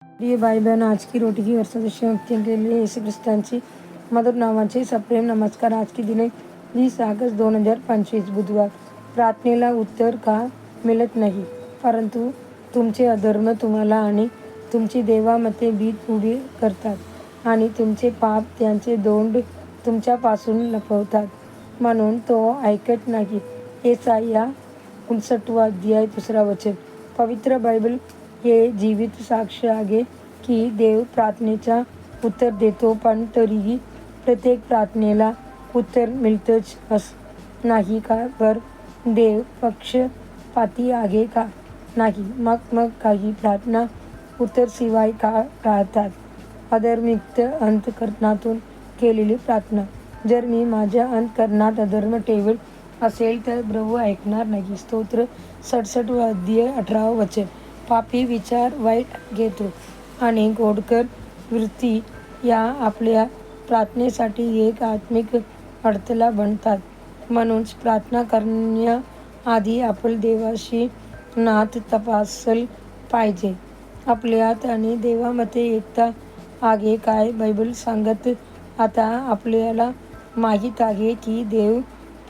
प्रिय भाई बहन, आज की रोटी की वर्षादशी भक्ति के लिए यीशु ख्रिस्तांची मधुर नावाचे सप्रेम नमस्कार. आज की दिने 20 ऑगस्ट 2025 बुधवार. प्रार्थनेला उत्तर का मिळत नाही, परंतु तुमचे अधर्म तुम्हाला आणि तुमची देवामध्ये भीत उभी करतात आणि तुमचे पाप त्यांचे दोंड तुमच्यापासून लपवतात, म्हणून तो ऐकत नाही. येसाया 59 अध्याय 2 वचन. पवित्र बायबल हे जीवित साक्ष आहे की देव प्रार्थनेचा उत्तर देतो, पण तरीही प्रत्येक प्रार्थनेला उत्तर मिळतच नाही का? बरं, देव पक्षपाती आहे का? नाही. मग काही प्रार्थना उत्तराशिवाय का राहतात? अधर्मिक अंतःकरणातून केलेली प्रार्थना. जर मी माझ्या अंतःकरणात अधर्म ठेवत असेल तर प्रभू ऐकणार नाही. स्तोत्र 67 अध्याय 18 वचन. पापी विचार, वाईट हेतू आणि गोडकर वृत्ती या आपल्या प्रार्थनेसाठी एक आत्मिक अडथळा बनतात. म्हणूनच प्रार्थना करण्याआधी आपण देवाशी नात तपासलं पाहिजे. आपल्यात आणि देवामध्ये एकता आहे काय? बायबल सांगते, आता आपल्याला माहीत आहे की देव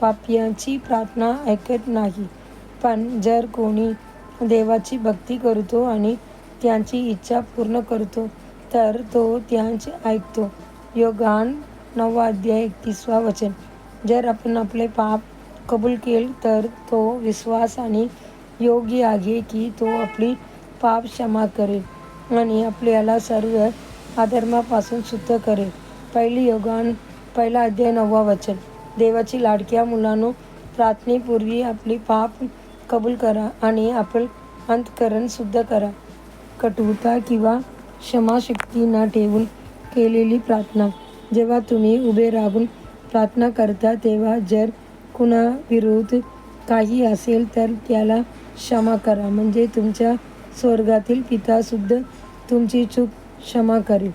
पाप्यांची प्रार्थना ऐकत नाही, पण जर कोणी देवाची भक्ती करतो आणि त्यांची इच्छा पूर्ण करतो तर तो त्यांची ऐकतो. योहान 9 अध्याय 31 वचन. जर आपण आपले पाप कबूल केले तर तो विश्वास आणि योग्य आहे की तो आपली पाप क्षमा करेल आणि आपल्याला सर्व अधर्मापासून शुद्ध करेल. पहिली योहान 1 अध्याय 9 वचन. देवाची लाडक्या मुलांनो, प्रार्थनेपूर्वी आपली पाप कबूल करा आणि आपलं अंतःकरण शुद्ध करा. कटुता किंवा क्षमाशक्ती न ठेवून केलेली प्रार्थना. जेव्हा तुम्ही उभे राहून प्रार्थना करता तेव्हा जर कुणाविरुद्ध काही असेल तर त्याला क्षमा करा, म्हणजे तुमच्या स्वर्गातील पिता सुद्धा तुमची चूक क्षमा करेल.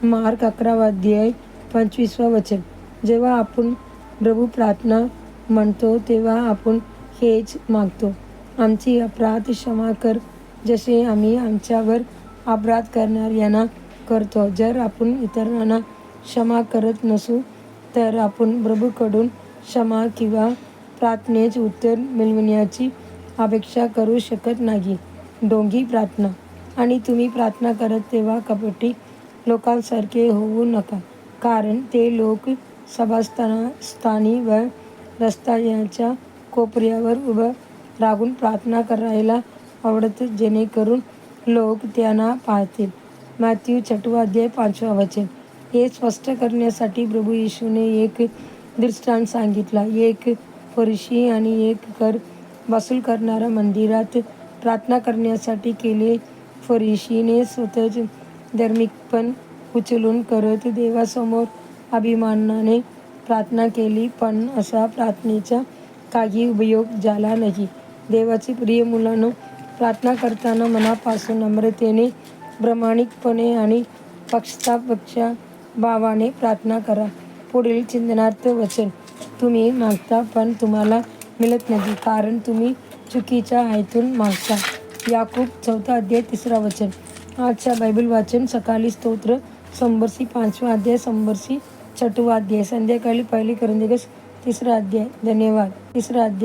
मार्क 11 अध्याय 25 वचन. जेव्हा आपण प्रभू प्रार्थना म्हणतो तेव्हा आपण हेच मागतो, आमची अपराध क्षमा कर, जसे आम्ही आमच्यावर अपराध करणाऱ्यांना करतो. जर आपण इतरांना क्षमा करत नसू तर आपण प्रभूकडून क्षमा किंवा प्रार्थनेचे उत्तर मिळविण्याची अपेक्षा करू शकत नाही. ढोंगी प्रार्थना. आणि तुम्ही प्रार्थना करत तेव्हा कपटी लोकांसारखे होऊ नका, कारण ते लोक सभास्थानी व रस्त्याच्या कोपऱ्यावर उभं राहून प्रार्थना करायला आवडतात, जेणेकरून लोक त्यांना पाहतील. मत्ती 6 अध्याय 5 वचन. हे स्पष्ट करण्यासाठी प्रभू येशूने एक दृष्टांत सांगितला. एक फरिशी आणि एक कर वसूल करणारा मंदिरात प्रार्थना करण्यासाठी गेले. फरिशीने स्वतःचे धार्मिकपण उचलून करत देवासमोर अभिमानाने प्रार्थना केली, पण अशा प्रार्थनेचा काही उपयोग झाला नाही. देवाचे प्रिय मुलांनो, प्रार्थना करताना मनापासून नम्रतेने, प्रामाणिकपणे आणि पक्षापासून भावाने प्रार्थना करा. पुढील चिन्हार्थ वचन. तुम्ही मागता पण तुम्हाला मिळत नाही, कारण तुम्ही चुकीच्या हेतून मागता. याकूब 4 अध्याय 3 वचन. आजच्या बायबल वाचन. सकाळी स्तोत्र समर्सी 5 अध्याय, समर्सी 6 अध्याय. संध्याकाळी 1 कोरिन्थियस 3 अध्याय. धन्यवाद. 3 अध्याय.